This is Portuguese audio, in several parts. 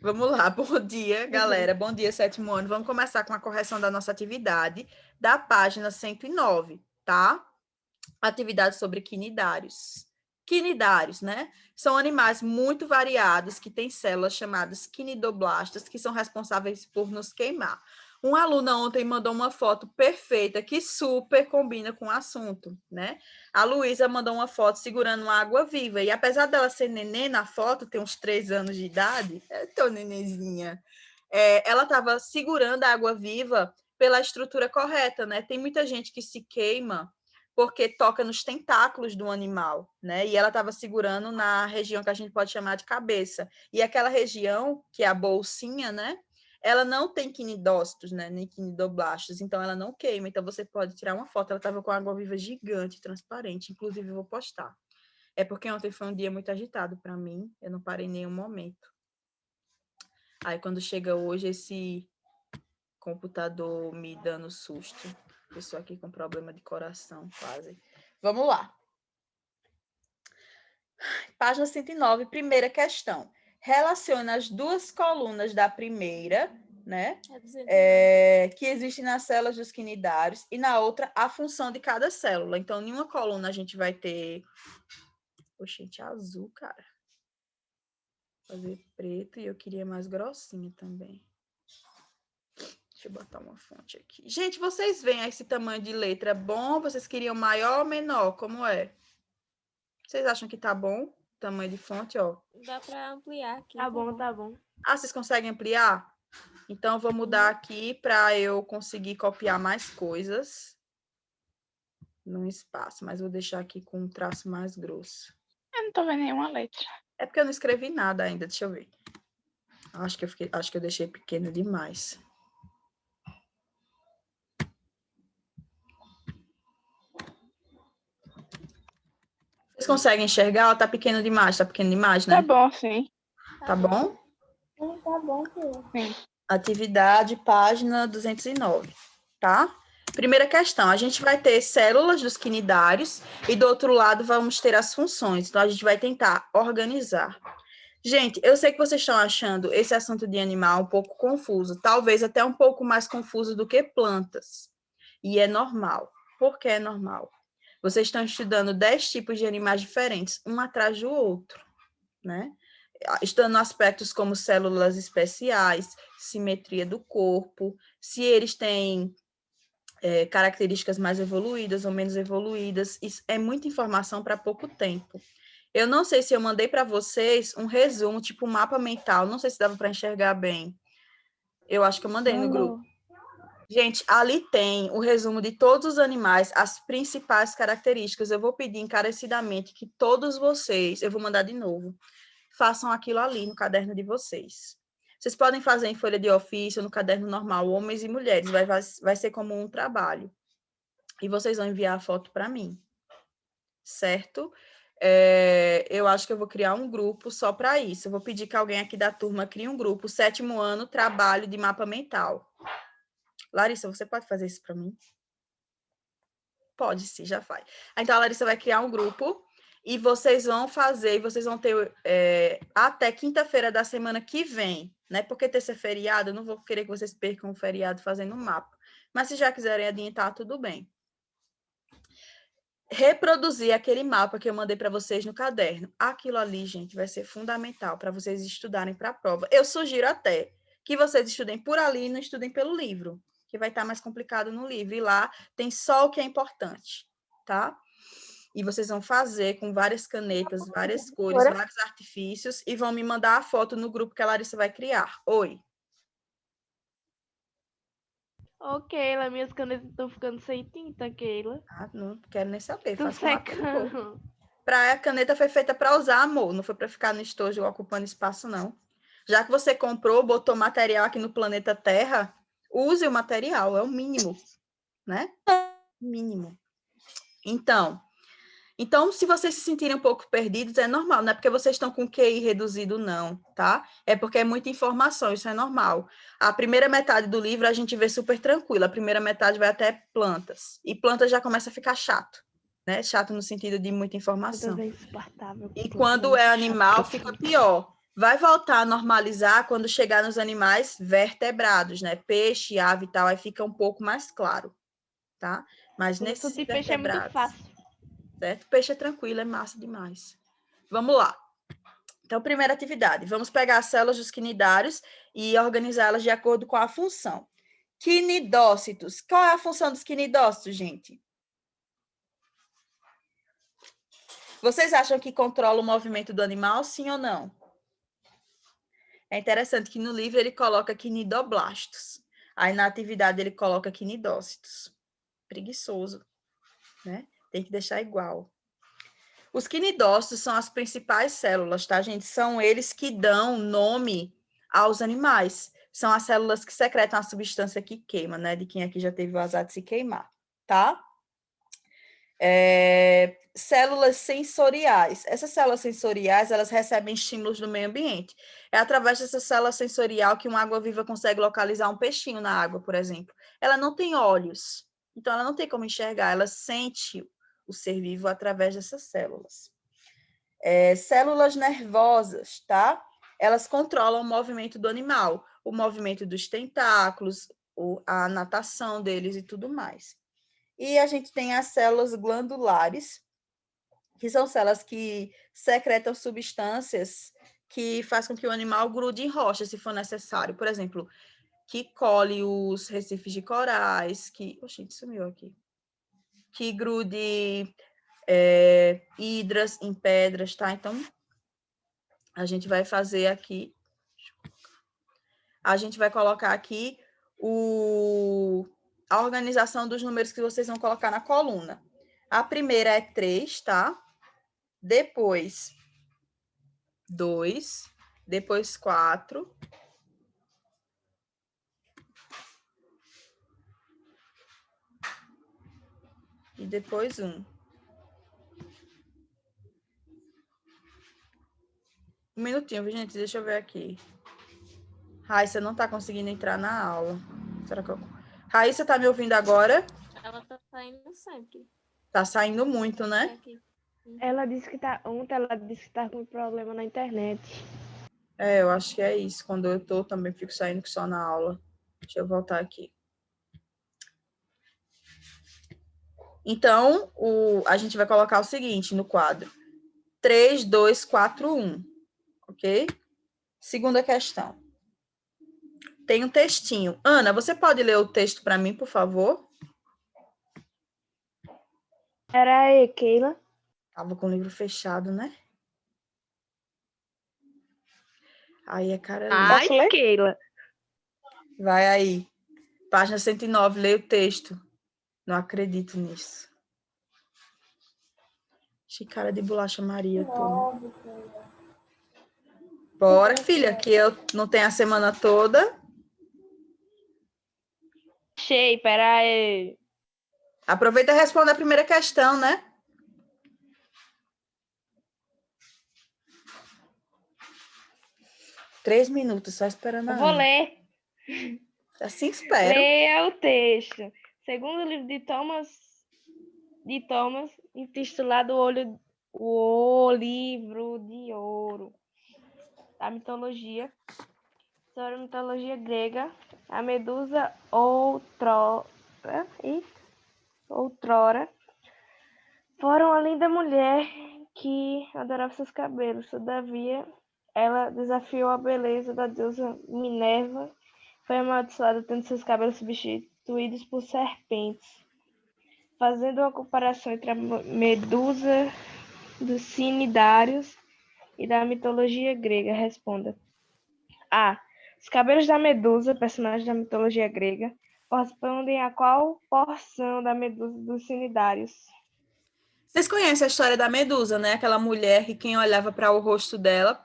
Vamos lá, bom dia, galera. Bom dia, sétimo ano. Vamos começar com a correção da nossa atividade da página 109, tá? Atividade sobre quinidários. Quinidários, né? São animais muito variados que têm células chamadas quinidoblastas, que são responsáveis por nos queimar. Uma aluna ontem mandou uma foto perfeita que super combina com o assunto, né? A Luísa mandou uma foto segurando uma água viva. E apesar dela ser neném na foto, tem uns 3 anos de idade, é tão nenenzinha, ela estava segurando a água viva pela estrutura correta, né? Tem muita gente que se queima porque toca nos tentáculos do animal, né? E ela estava segurando na região que a gente pode chamar de cabeça. E aquela região, que é a bolsinha, né? Ela não tem quinidócitos, né? Nem quinidoblastos, então ela não queima. Então você pode tirar uma foto. Ela estava com água viva gigante, transparente. Inclusive, eu vou postar. É porque ontem foi um dia muito agitado para mim. Eu não parei em nenhum momento. Aí, quando chega hoje, esse computador me dando susto. Pessoa aqui com problema de coração, quase. Vamos lá. Página 109, primeira questão. Relaciona as duas colunas da primeira, né? Que existem nas células dos quinidários, e na outra a função de cada célula. Então, em uma coluna a gente vai ter... Oxente, azul, cara. Vou fazer preto e eu queria mais grossinho também. Deixa eu botar uma fonte aqui. Gente, vocês veem esse tamanho de letra bom? Vocês queriam maior ou menor? Como é? Vocês acham que tá bom? Tamanho de fonte, ó. Dá para ampliar aqui. Tá bom, tá bom. Ah, vocês conseguem ampliar? Então, eu vou mudar aqui para eu conseguir copiar mais coisas num espaço, mas vou deixar aqui com um traço mais grosso. Eu não tô vendo nenhuma letra. É porque eu não escrevi nada ainda, deixa eu ver. Acho que eu deixei pequeno demais. Vocês conseguem enxergar? Ou tá pequeno demais? Tá pequeno demais, né? Tá bom, sim. Tá bom? Tá bom, sim. Atividade, página 209, tá? Primeira questão, a gente vai ter células dos quinidários e do outro lado vamos ter as funções. Então, a gente vai tentar organizar. Gente, eu sei que vocês estão achando esse assunto de animal um pouco confuso, talvez até um pouco mais confuso do que plantas. E é normal. Por que é normal? Vocês estão estudando 10 tipos de animais diferentes, um atrás do outro, né? Estudando aspectos como células especiais, simetria do corpo, se eles têm características mais evoluídas ou menos evoluídas. Isso é muita informação para pouco tempo. Eu não sei se eu mandei para vocês um resumo, tipo um mapa mental, não sei se dava para enxergar bem. Eu acho que eu mandei no grupo. Gente, ali tem o resumo de todos os animais, as principais características. Eu vou pedir encarecidamente que todos vocês, eu vou mandar de novo, façam aquilo ali no caderno de vocês. Vocês podem fazer em folha de ofício, no caderno normal, homens e mulheres, vai ser como um trabalho. E vocês vão enviar a foto para mim, certo? Eu acho que eu vou criar um grupo só para isso. Eu vou pedir que alguém aqui da turma crie um grupo, 7º ano, trabalho de mapa mental. Larissa, você pode fazer isso para mim? Pode, sim, já faz. Então, a Larissa vai criar um grupo e vocês vão fazer, vocês vão ter até quinta-feira da semana que vem, né? Porque terça é feriado, eu não vou querer que vocês percam o feriado fazendo um mapa. Mas se já quiserem adiantar, tudo bem. Reproduzir aquele mapa que eu mandei para vocês no caderno. Aquilo ali, gente, vai ser fundamental para vocês estudarem para a prova. Eu sugiro até que vocês estudem por ali e não estudem pelo livro, que vai estar mais complicado no livro. E lá tem só o que é importante, tá? E vocês vão fazer com várias canetas, várias cores, vários artifícios e vão me mandar a foto no grupo que a Larissa vai criar. Oi. Ô, Keila, minhas canetas estão ficando sem tinta, Keila. Ah, não quero nem saber. Estão secando. A caneta foi feita para usar, amor. Não foi para ficar no estojo ocupando espaço, não. Já que você comprou, botou material aqui no planeta Terra, use o material, é o mínimo, né? Mínimo. Então, se vocês se sentirem um pouco perdidos, é normal, não é porque vocês estão com QI reduzido, não, tá? É porque é muita informação, isso é normal. A primeira metade do livro a gente vê super tranquilo, a primeira metade vai até plantas. E plantas já começa a ficar chato, né? Chato no sentido de muita informação. E quando é animal, fica pior. Vai voltar a normalizar quando chegar nos animais vertebrados, né? Peixe, ave e tal, aí fica um pouco mais claro, tá? Mas O nesses assunto de peixe é muito invertebrados, fácil. certo? Peixe é tranquilo, é massa demais. Vamos lá. Então, primeira atividade, vamos pegar as células dos quinidários e organizá-las de acordo com a função. Quinidócitos. Qual é a função dos quinidócitos, gente? Vocês acham que controla o movimento do animal, sim ou não? É interessante que no livro ele coloca quinidoblastos. Aí na atividade ele coloca quinidócitos. Preguiçoso, né? Tem que deixar igual. Os quinidócitos são as principais células, tá, gente? São eles que dão nome aos animais. São as células que secretam a substância que queima, né? De quem aqui já teve o azar de se queimar, tá? Células sensoriais. Essas células sensoriais, elas recebem estímulos do meio ambiente. É através dessa célula sensorial que uma água-viva consegue localizar um peixinho na água, por exemplo. Ela não tem olhos, então ela não tem como enxergar, ela sente o ser vivo através dessas células. Células nervosas, tá? Elas controlam o movimento do animal, o movimento dos tentáculos, a natação deles e tudo mais. E a gente tem as células glandulares, que são células que secretam substâncias que faz com que o animal grude em rocha, se for necessário. Por exemplo, que colhe os recifes de corais, que... Oxente, sumiu aqui. Que grude hidras em pedras, tá? Então, a gente vai fazer aqui... A gente vai colocar aqui a organização dos números que vocês vão colocar na coluna. A primeira é 3, tá? Depois 2, depois 4. E depois 1. Um minutinho, gente, deixa eu ver aqui. Raíssa não tá conseguindo entrar na aula. Será que eu... Raíssa, tá me ouvindo agora? Ela tá saindo sempre. Tá saindo muito, né? Aqui. Ela disse que tá. Ontem ela disse que tá com problema na internet. Eu acho que é isso. Quando eu tô, também fico saindo só na aula. Deixa eu voltar aqui. Então, a gente vai colocar o seguinte no quadro. 3, 2, 4, 1. Ok? Segunda questão. Tem um textinho. Ana, você pode ler o texto para mim, por favor? Era aí, Keila. Tava com o livro fechado, né? Aí é cara linda. Posso ler? Keila. Vai aí. Página 109, leia o texto. Não acredito nisso. Cara de bolacha Maria. Bora, filha, que eu não tenho a semana toda. Achei, peraí. Aproveita e responde a primeira questão, né? Três minutos, só esperando a Eu vou Ana. ler. Assim espero. Leia o texto. Segundo o livro de Thomas, intitulado O Livro de Ouro, da mitologia, sobre a mitologia grega, a Medusa outrora fora uma linda mulher que adorava seus cabelos. Todavia, ela desafiou a beleza da deusa Minerva, foi amaldiçoada tendo seus cabelos substituídos por serpentes. Fazendo uma comparação entre a Medusa dos cnidários e da mitologia grega, responda. A. Os cabelos da Medusa, personagem da mitologia grega, correspondem a qual porção da Medusa dos cnidários? Vocês conhecem a história da Medusa, né? Aquela mulher que quem olhava para o rosto dela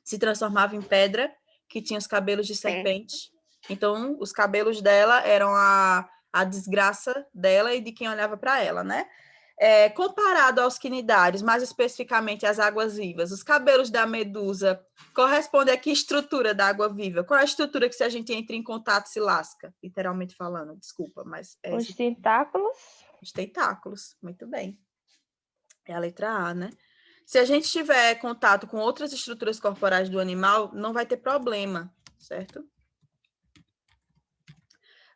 se transformava em pedra, que tinha os cabelos de serpente. Então, os cabelos dela eram a desgraça dela e de quem olhava para ela, né? Comparado aos quinidários, mais especificamente às águas-vivas, os cabelos da Medusa correspondem a que estrutura da água-viva? Qual é a estrutura que se a gente entra em contato se lasca? Literalmente falando, desculpa, mas... Os tentáculos. Os tentáculos, muito bem. É a letra A, né? Se a gente tiver contato com outras estruturas corporais do animal, não vai ter problema, certo?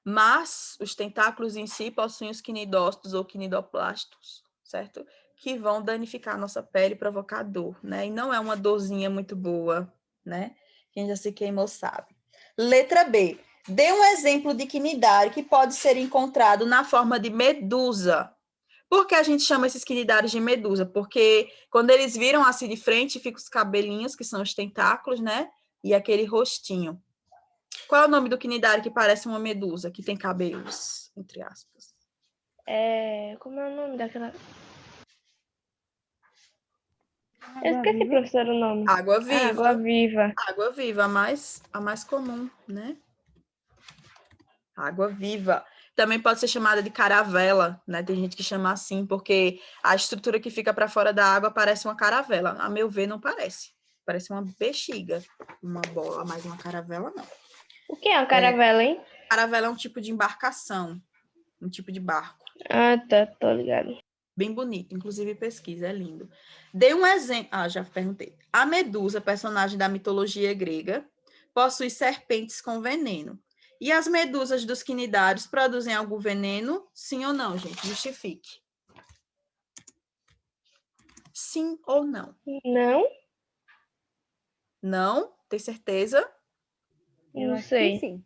Mas os tentáculos em si possuem os quinidócitos ou quinidoplastos, certo? Que vão danificar a nossa pele e provocar dor, né? E não é uma dorzinha muito boa, né? Quem já se queimou sabe. Letra B. Dê um exemplo de quinidário que pode ser encontrado na forma de medusa. Por que a gente chama esses quinidários de medusa? Porque quando eles viram assim de frente, ficam os cabelinhos, que são os tentáculos, né? E aquele rostinho. Qual é o nome do quinidário que parece uma medusa, que tem cabelos, entre aspas? Como é o nome daquela... Eu esqueci, professor, o nome. Água viva. Água viva. Água viva, a mais comum, né? Água viva. Também pode ser chamada de caravela, né? Tem gente que chama assim, porque a estrutura que fica para fora da água parece uma caravela. A meu ver, não parece. Parece uma bexiga, uma bola, mas uma caravela não. O que é uma caravela, hein? Caravela é um tipo de embarcação, um tipo de barco. Ah, tá, tô ligado. Bem bonito, inclusive pesquisa, é lindo. Dei um exemplo. Ah, já perguntei. A Medusa, personagem da mitologia grega, possui serpentes com veneno. E as medusas dos quinidários produzem algum veneno? Sim ou não, gente? Justifique. Sim ou não? Não? Não? Tem certeza? Não sei. Sim.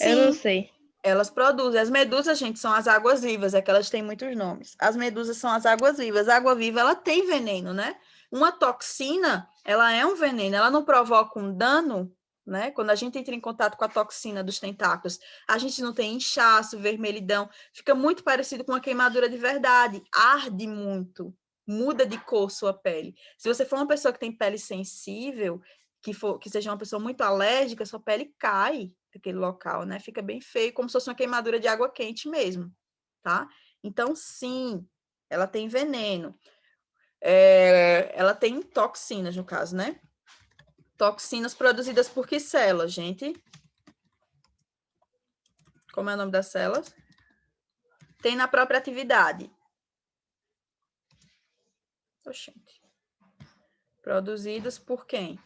Eu não Sim. sei. Elas produzem. As medusas, gente, são as águas vivas, é que elas têm muitos nomes. As medusas são as águas vivas. A água viva, ela tem veneno, né? Uma toxina, ela é um veneno, ela não provoca um dano, né? Quando a gente entra em contato com a toxina dos tentáculos, a gente não tem inchaço, vermelhidão, fica muito parecido com uma queimadura de verdade, arde muito, muda de cor sua pele. Se você for uma pessoa que tem pele sensível, que seja uma pessoa muito alérgica, sua pele cai daquele local, né? Fica bem feio, como se fosse uma queimadura de água quente mesmo, tá? Então, sim, ela tem veneno. Ela tem toxinas, no caso, né? Toxinas produzidas por que células, gente? Como é o nome das células? Tem na própria atividade. Oxente. Produzidas por quem?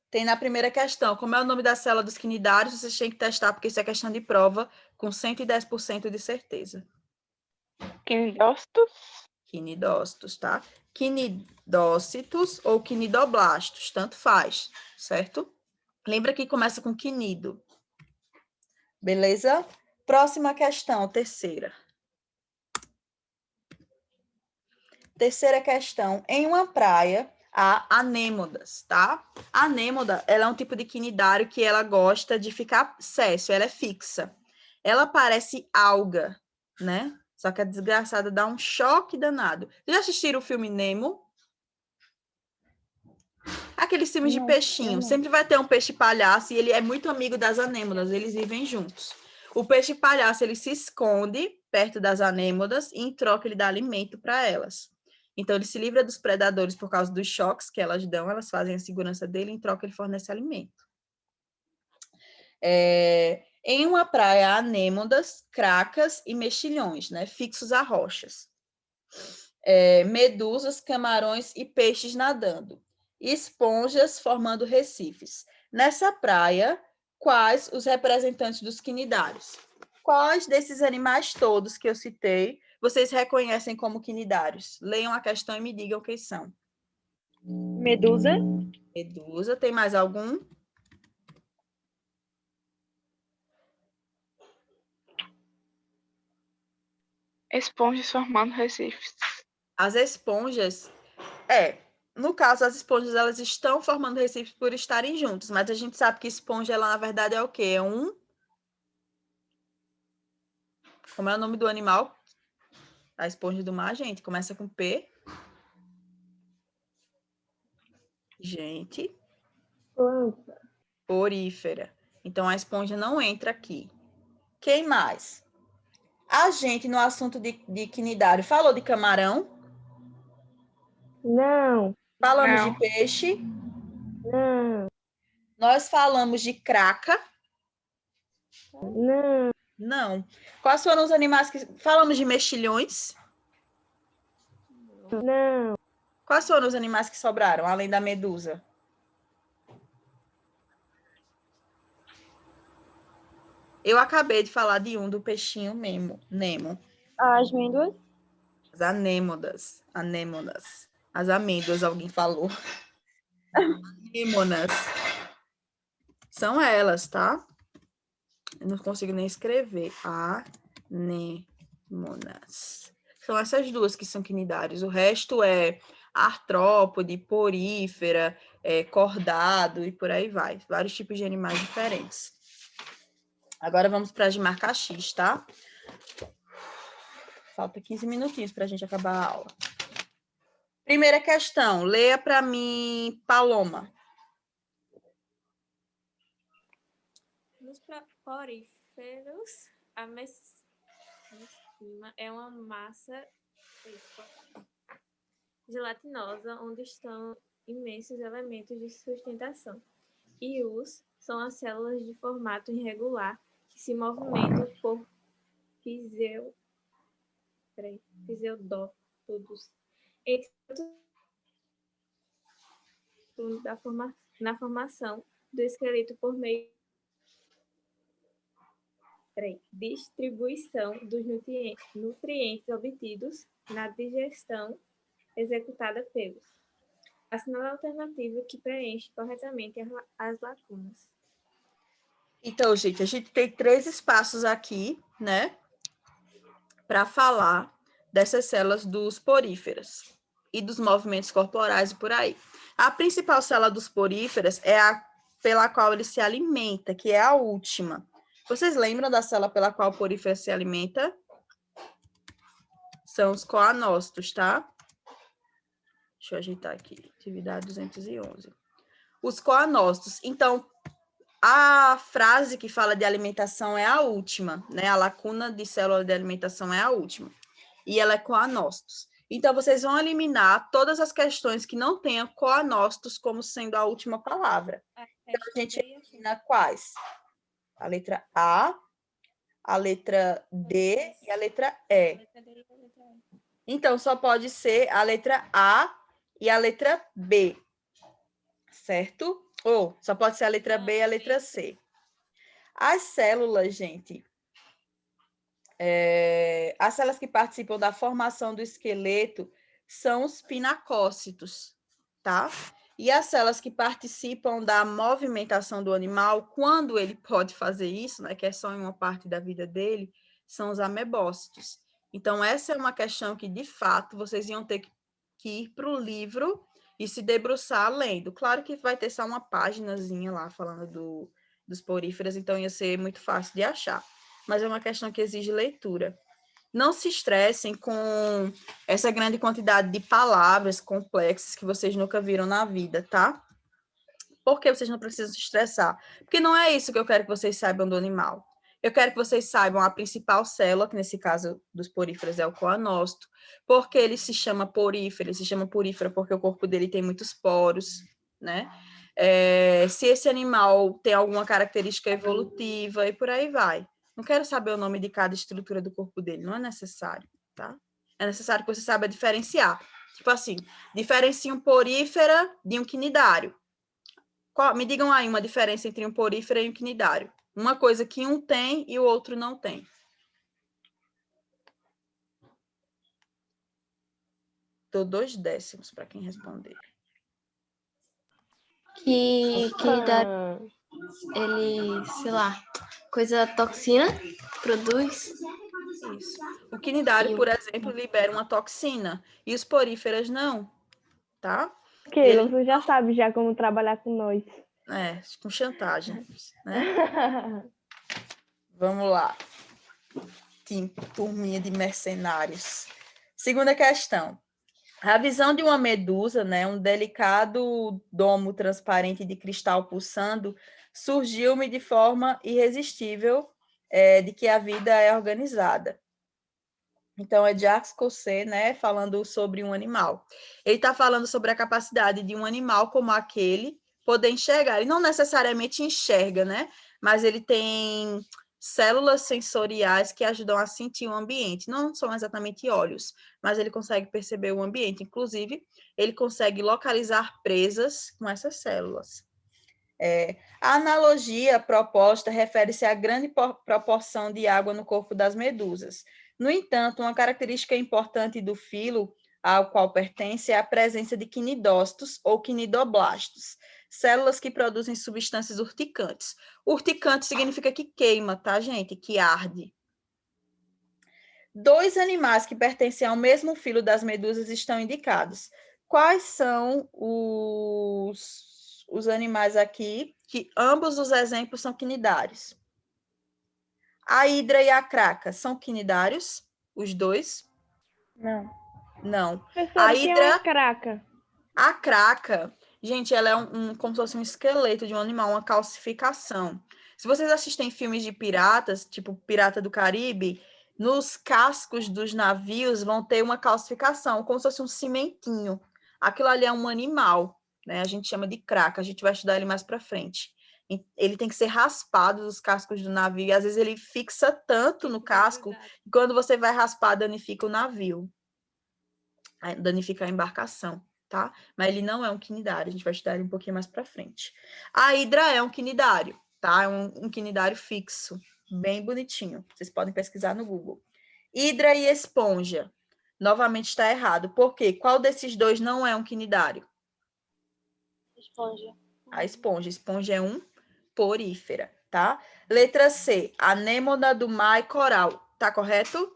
Tem na primeira questão. Como é o nome da célula dos quinidários? Vocês têm que testar, porque isso é questão de prova, com 110% de certeza. Quinidócitos? Quinidócitos, tá? Quinidócitos ou quinidoblastos, tanto faz, certo? Lembra que começa com quinido. Beleza? Próxima questão, terceira. Terceira questão. Em uma praia, há anêmodas, tá? A anêmoda, ela é um tipo de quinidário que ela gosta de ficar cesso, ela é fixa. Ela parece alga, né? Só que a desgraçada dá um choque danado. Vocês já assistiram o filme Nemo? Aqueles filmes de peixinho. Sempre vai ter um peixe palhaço e ele é muito amigo das anêmodas, eles vivem juntos. O peixe palhaço, ele se esconde perto das anêmodas e em troca ele dá alimento para elas. Então ele se livra dos predadores por causa dos choques que elas dão, elas fazem a segurança dele, em troca ele fornece alimento. Em uma praia há anêmodas, cracas e mexilhões, né, fixos a rochas. Medusas, camarões e peixes nadando. Esponjas formando recifes. Nessa praia, quais os representantes dos quinidários? Quais desses animais todos que eu citei vocês reconhecem como quinidários? Leiam a questão e me digam quem são. Medusa? Medusa, tem mais algum? Esponjas formando recifes. As esponjas, no caso, as esponjas, elas estão formando recifes por estarem juntas, mas a gente sabe que esponja, ela, na verdade, é o quê? Como é o nome do animal? A esponja do mar, gente, começa com P. Gente. Planta. Porífera. Então, a esponja não entra aqui. Quem mais? A gente, no assunto de quinidário, falou de camarão? Não. Falamos Não. de peixe? Não. Nós falamos de craca? Não. Não. Quais foram os animais que... Falamos de mexilhões? Não. Quais foram os animais que sobraram, além da medusa? Eu acabei de falar de um do peixinho Nemo. As amêndoas. As anêmonas. Anêmonas. As amêndoas, alguém falou. Anêmonas. São elas, tá? Eu não consigo nem escrever. Anêmonas. São essas duas que são quinidários. O resto é artrópode, porífera, cordado e por aí vai. Vários tipos de animais diferentes. Agora vamos para as de marca X, tá? Falta 15 minutinhos para a gente acabar a aula. Primeira questão. Leia para mim, Paloma. Nos poríferos, a mescima é uma massa gelatinosa onde estão imensos elementos de sustentação. E os são as células de formato irregular que se movimentam por pseudópodos. Na formação do esqueleto por meio distribuição dos nutrientes obtidos na digestão executada pelos. Assinale a alternativa que preenche corretamente as lacunas. Então, gente, a gente tem 3 espaços aqui, né? Para falar dessas células dos poríferas e dos movimentos corporais e por aí. A principal célula dos poríferas é a pela qual ele se alimenta, que é a última. Vocês lembram da célula pela qual o porífero se alimenta? São os coanócitos, tá? Deixa eu ajeitar aqui. Atividade 211. Os coanócitos. Então, a frase que fala de alimentação é a última, né? A lacuna de célula de alimentação é a última. E ela é coanócitos. Então, vocês vão eliminar todas as questões que não tenham coanócitos como sendo a última palavra. Então, a gente elimina quais? A letra A, a letra D e a letra E. Então, só pode ser a letra A e a letra B, certo? Ou só pode ser a letra B e a letra C. As células, gente, as células que participam da formação do esqueleto são os pinacócitos, tá? E as células que participam da movimentação do animal, quando ele pode fazer isso, né, que é só em uma parte da vida dele, são os amebócitos. Então, essa é uma questão que, de fato, vocês iam ter que ir para o livro e se debruçar lendo. Claro que vai ter só uma paginazinha lá falando dos poríferos, então ia ser muito fácil de achar. Mas é uma questão que exige leitura. Não se estressem com essa grande quantidade de palavras complexas que vocês nunca viram na vida, tá? Por que vocês não precisam se estressar? Porque não é isso que eu quero que vocês saibam do animal. Eu quero que vocês saibam a principal célula, que nesse caso dos poríferos é o coanócito, porque ele se chama porífero, ele se chama porífero porque o corpo dele tem muitos poros, né? Se esse animal tem alguma característica evolutiva e por aí vai. Não quero saber o nome de cada estrutura do corpo dele, não é necessário, tá? É necessário que você saiba diferenciar. Tipo assim, diferencia um porífera de um quinidário. Me digam aí uma diferença entre um porífera e um quinidário. Uma coisa que um tem e o outro não tem. Dou 2 décimos para quem responder. Que dá ele, sei lá, coisa toxina produz. Isso. O quinidário, por exemplo, libera uma toxina e os poríferas não, tá? Keila, você já sabe já como trabalhar com nós. Com chantagem, né? Vamos lá. Turminha de mercenários. Segunda questão. A visão de uma medusa, né, um delicado domo transparente de cristal pulsando, surgiu-me de forma irresistível de que a vida é organizada. Então, é Jacques Cossé, né, falando sobre um animal. Ele está falando sobre a capacidade de um animal como aquele poder enxergar. Ele não necessariamente enxerga, né, mas ele tem células sensoriais que ajudam a sentir o ambiente. Não são exatamente olhos, mas ele consegue perceber o ambiente. Inclusive, ele consegue localizar presas com essas células. A analogia proposta refere-se à grande proporção de água no corpo das medusas. No entanto, uma característica importante do filo ao qual pertence é a presença de quinidócitos ou quinidoblastos, células que produzem substâncias urticantes. Urticante significa que queima, tá, gente? Que arde. 2 animais que pertencem ao mesmo filo das medusas estão indicados. Quais são os animais aqui, que ambos os exemplos são quinidários? A hidra e a craca são quinidários? Os dois? Não. Não. Professora, A o que é uma hidra, craca? a craca, gente, ela é como se fosse um esqueleto de um animal, uma calcificação. Se vocês assistem filmes de piratas, tipo Pirata do Caribe, nos cascos dos navios vão ter uma calcificação, como se fosse um cimentinho. Aquilo ali é um animal, né? A gente chama de craca, a gente vai estudar ele mais para frente. Ele tem que ser raspado dos cascos do navio, e às vezes ele fixa tanto no casco, que quando você vai raspar, danifica o navio. Danifica a embarcação, tá? Mas ele não é um quinidário, a gente vai estudar ele um pouquinho mais para frente. A hidra é um quinidário, tá? É um quinidário fixo, bem bonitinho. Vocês podem pesquisar no Google. Hidra e esponja. Novamente está errado. Por quê? Qual desses dois não é um quinidário? Esponja. A esponja. A esponja é um porífera, tá? Letra C. Anêmona do mar e coral. Tá correto?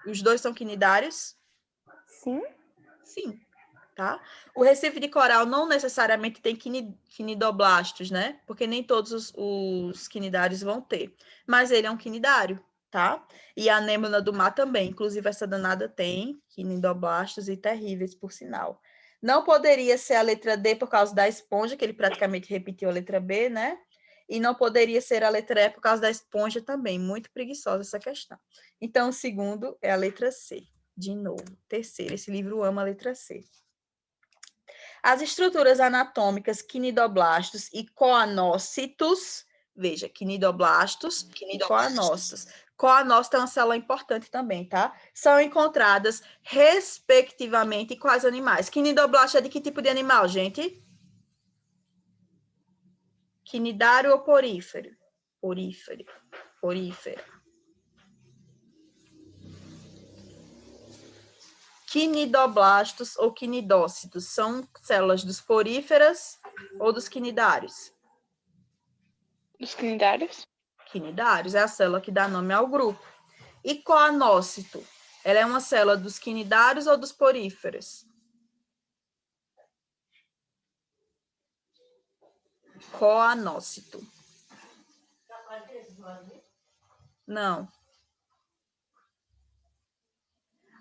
Os dois são quinidários? Sim. Sim, tá? O recife de coral não necessariamente tem quinidoblastos, né? Porque nem todos os quinidários vão ter. Mas ele é um quinidário, tá? E a anêmona do mar também. Inclusive, essa danada tem quinidoblastos e terríveis, por sinal. Não poderia ser a letra D por causa da esponja, que ele praticamente repetiu a letra B, né? E não poderia ser a letra E por causa da esponja também. Muito preguiçosa essa questão. Então, o segundo é a letra C. De novo, terceiro, esse livro ama a letra C. As estruturas anatômicas quinidoblastos e coanócitos, veja, quinidoblastos e coanócitos. Coanócito é uma célula importante também, tá? São encontradas, respectivamente, em quais animais? Quinidoblasto é de que tipo de animal, gente? Quinidário ou porífero? Porífero. Quinidoblastos ou quinidócitos são células dos poríferas ou dos quinidários? Dos quinidários? Quinidários é a célula que dá nome ao grupo. E coanócito? Ela é uma célula dos quinidários ou dos poríferos? Coanócito. Não.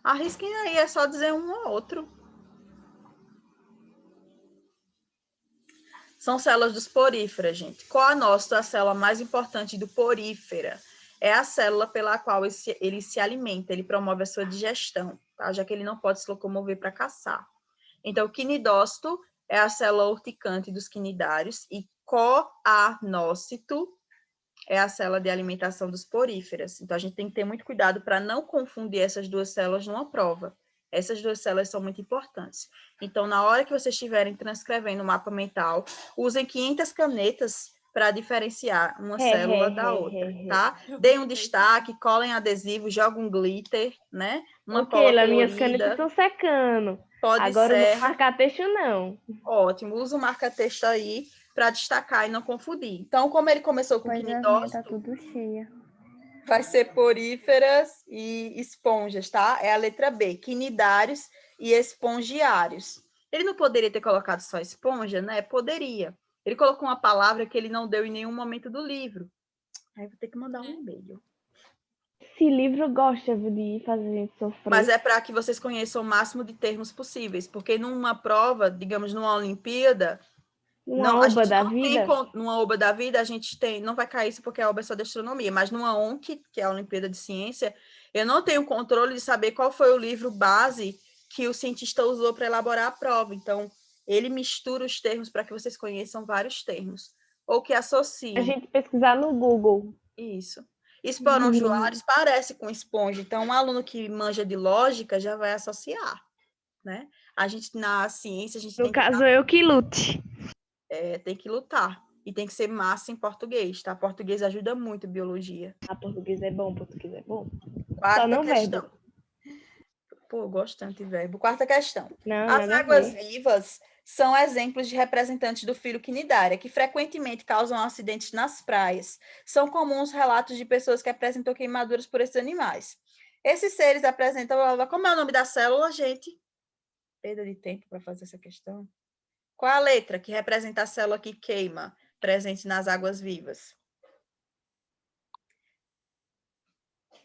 Arrisquem aí, é só dizer um ou outro. São células dos poríferas, gente. Coanócito é a célula mais importante do porífera. É a célula pela qual ele se alimenta, ele promove a sua digestão, tá? Já que ele não pode se locomover para caçar. Então, o quinidócito é a célula urticante dos quinidários e coanócito é a célula de alimentação dos poríferas. Então, a gente tem que ter muito cuidado para não confundir essas duas células numa prova. Essas duas células são muito importantes. Então, na hora que vocês estiverem transcrevendo o mapa mental, usem 500 canetas para diferenciar uma célula da outra, tá? Deem um destaque, colem adesivo, joguem um glitter, né? Uma cola Lá, minhas canetas colorida. estão secando. Pode Agora ser. não marcar texto, não. Ótimo, usa o marca-texto aí para destacar e não confundir. Então, como ele começou com quinidócito, Tá tudo cheia. vai ser poríferas e esponjas, tá? É a letra B, quinidários e espongiários. Ele não poderia ter colocado só esponja, né? Poderia. Ele colocou uma palavra que ele não deu em nenhum momento do livro. Aí vou ter que mandar um e-mail. Esse livro gosta de fazer a gente sofrer. Mas é para que vocês conheçam o máximo de termos possíveis, porque numa prova, digamos, numa Olimpíada, Uma oba da vida? Numa oba da vida, a gente tem, não vai cair isso porque a oba é só de astronomia, mas numa ONC, que é a Olimpíada de Ciência, eu não tenho controle de saber qual foi o livro base que o cientista usou para elaborar a prova. Então, ele mistura os termos para que vocês conheçam vários termos. ou que A associem. gente pesquisar no Google. Isso. Esporangulares parece com esponja. Então, um aluno que manja de lógica já vai associar, né? A gente, na ciência, a gente No caso, eu que lute. tem que lutar. E tem que ser massa em português, tá? Português ajuda muito biologia. Português é bom, português é bom. Quarta Só não questão. verbo. Pô, eu gosto tanto de verbo. Quarta questão. Não, As nada a águas ver. vivas são exemplos de representantes do filo quinidária, que frequentemente causam acidentes nas praias. São comuns relatos de pessoas que apresentam queimaduras por esses animais. Esses seres apresentam... Como é o nome da célula, gente? Perda de tempo para fazer essa questão. Qual a letra que representa a célula que queima, presente nas águas vivas?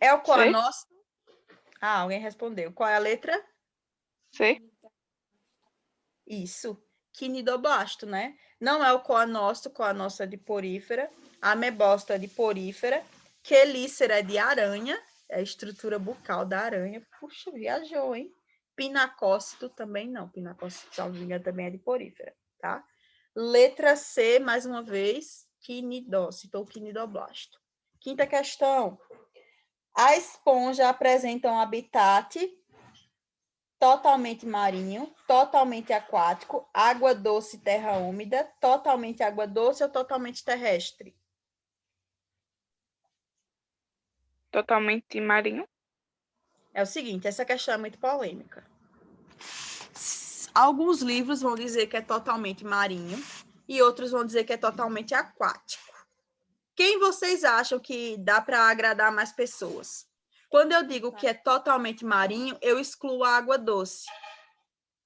É o coanócito? Ah, alguém respondeu. Qual é a letra? C. Isso. Quinidoblasto, né? Não é o coanócito é de porífera. Amebócito é de porífera. Quelícera é de aranha. É a estrutura bucal da aranha. Puxa, viajou, hein? Pinacócito também não. Pinacócito, salvo engano, também é de porífera, tá? Letra C, mais uma vez, quinidócito ou quinidoblasto. Quinta questão. A esponja apresenta um habitat totalmente marinho, totalmente aquático, água doce, terra úmida, totalmente água doce ou totalmente terrestre? Totalmente marinho. É o seguinte, essa questão é muito polêmica. Alguns livros vão dizer que é totalmente marinho e outros vão dizer que é totalmente aquático. Quem vocês acham que dá para agradar mais pessoas? Quando eu digo que é totalmente marinho, eu excluo a água doce,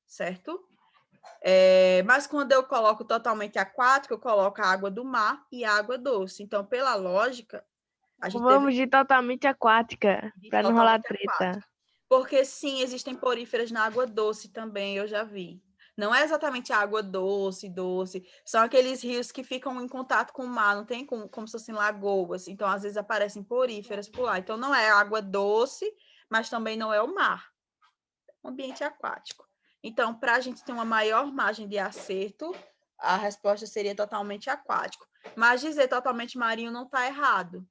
certo? Mas quando eu coloco totalmente aquático, eu coloco a água do mar e a água doce. Então, pela lógica, a gente Vamos de totalmente aquática, para não rolar treta. Porque sim, existem poríferas na água doce também, eu já vi. Não é exatamente água doce, são aqueles rios que ficam em contato com o mar, não tem como se fossem lagoas. Então, às vezes aparecem poríferas por lá. Então, não é água doce, mas também não é o mar. Ambiente aquático. Então, para a gente ter uma maior margem de acerto, a resposta seria totalmente aquático. Mas dizer totalmente marinho não está errado.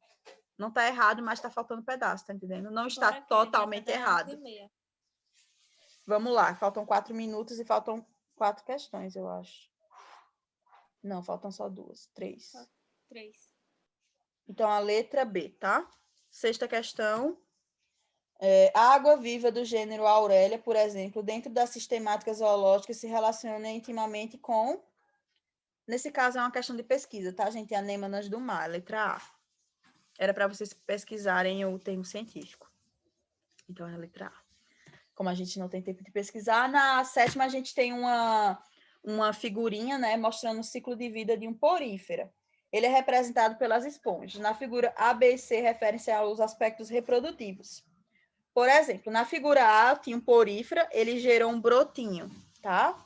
Não está errado, mas está faltando pedaço, tá entendendo? Não está totalmente errado. Vamos lá, faltam 4 minutos e faltam 4 questões, eu acho. Não, faltam só 2, 3. 3. Então, a letra B, tá? Sexta questão. A água viva do gênero Aurélia, por exemplo, dentro da sistemática zoológica, se relaciona intimamente com... Nesse caso, é uma questão de pesquisa, tá, gente? Anêmonas do mar, letra A. Era para vocês pesquisarem o termo científico. Então, é a letra A. Como a gente não tem tempo de pesquisar, na sétima a gente tem uma figurinha, né, mostrando o ciclo de vida de um porífera. Ele é representado pelas esponjas. Na figura A, B e C referem-se aos aspectos reprodutivos. Por exemplo, na figura A, tinha um porífera, ele gerou um brotinho, tá?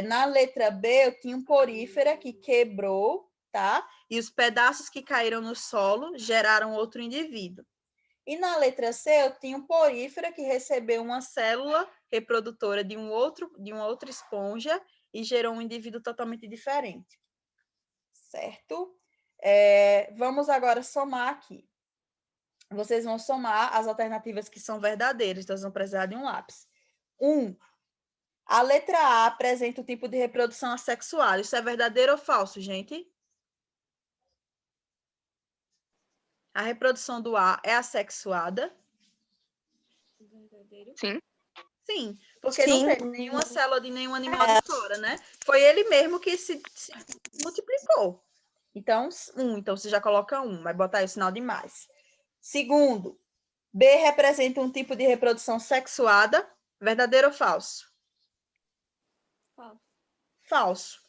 Na letra B, eu tinha um porífera que quebrou, tá? E os pedaços que caíram no solo geraram outro indivíduo. E na letra C, eu tinha um porífera que recebeu uma célula reprodutora de uma outra esponja e gerou um indivíduo totalmente diferente. Certo? Vamos agora somar aqui. Vocês vão somar as alternativas que são verdadeiras, então vocês vão precisar de um lápis. 1. A letra A apresenta o tipo de reprodução assexuada. Isso é verdadeiro ou falso, gente? A reprodução do A é assexuada? Verdadeiro. Sim. Sim, porque não teve nenhuma célula de nenhum animal de fora, né? Foi ele mesmo que se multiplicou. Então, então você já coloca 1, vai botar aí o sinal de mais. Segundo, B representa um tipo de reprodução sexuada, verdadeiro ou falso? Falso. Falso.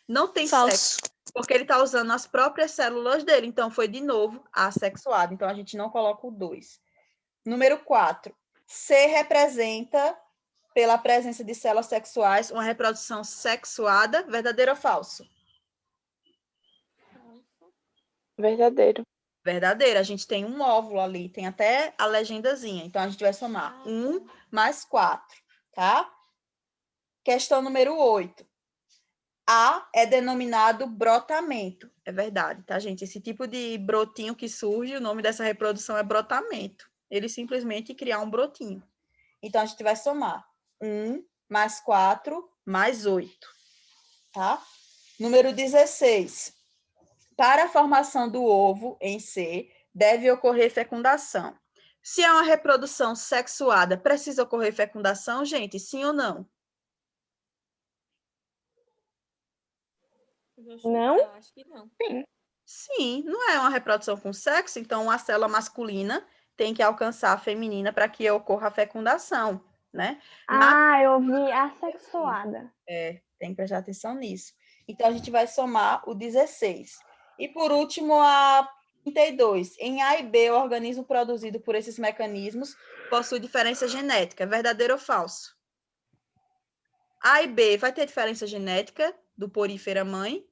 Não tem Falso. sexo, porque ele está usando as próprias células dele, então foi de novo assexuado. Então a gente não coloca o 2. Número 4. C representa, pela presença de células sexuais, uma reprodução sexuada, verdadeiro ou falso? Falso. Verdadeiro. Verdadeiro. A gente tem um óvulo ali, tem até a legendazinha. Então, a gente vai somar 1 mais 4, tá? Questão número 8. A é denominado brotamento. É verdade, tá, gente? Esse tipo de brotinho que surge, o nome dessa reprodução é brotamento. Ele simplesmente criar um brotinho. Então, a gente vai somar 1 mais 4 mais 8, tá? Número 16. Para a formação do ovo em C, deve ocorrer fecundação. Se é uma reprodução sexuada, precisa ocorrer fecundação, gente? Sim ou não? Não? Eu acho que não. Sim, não é uma reprodução com sexo, então a célula masculina tem que alcançar a feminina para que ocorra a fecundação, né? Eu ouvi assexuada. Tem que prestar atenção nisso. Então, a gente vai somar o 16. E, por último, a 32. Em A e B, o organismo produzido por esses mecanismos possui diferença genética. Verdadeiro ou falso? A e B vai ter diferença genética do porífera mãe?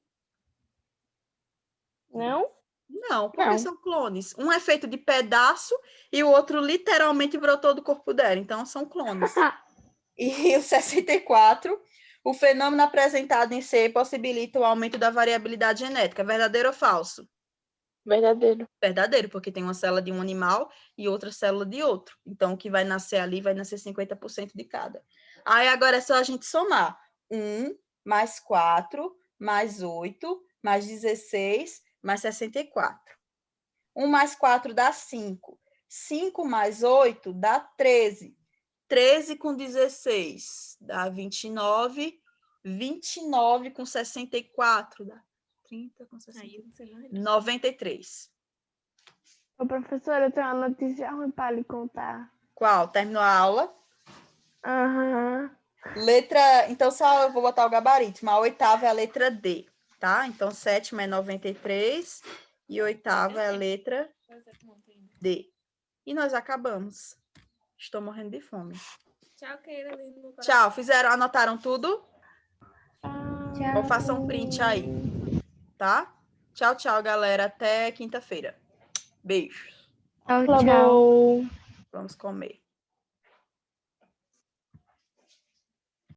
Não? Não, porque Não. são clones. Um é feito de pedaço e o outro literalmente brotou do corpo dela. Então, são clones. E o 64, o fenômeno apresentado em C possibilita o aumento da variabilidade genética. Verdadeiro ou falso? Verdadeiro. Verdadeiro, porque tem uma célula de um animal e outra célula de outro. Então, o que vai nascer ali vai nascer 50% de cada. Aí, agora é só a gente somar. 1 mais 4 mais 8 mais 16 mais 64. 1 mais 4 dá 5. 5 mais 8 dá 13. 13 com 16 dá 29. 29 com 64 dá 30 com 64. Aí, não sei mais. 93. Ô, professora, eu tenho uma notícia ruim para lhe contar. Qual? Terminou a aula? Aham. Letra. Então, só eu vou botar o gabarito. A oitava é a letra D, tá? Então, sétima é 93 e oitava é a letra D. E nós acabamos. Estou morrendo de fome. Tchau, Keira. Lindo no coração. Tchau. Fizeram, anotaram tudo? Tchau. Ou façam um print aí, tá? Tchau, tchau, galera. Até quinta-feira. Beijos. Tchau, Tá tchau. bom. Vamos comer.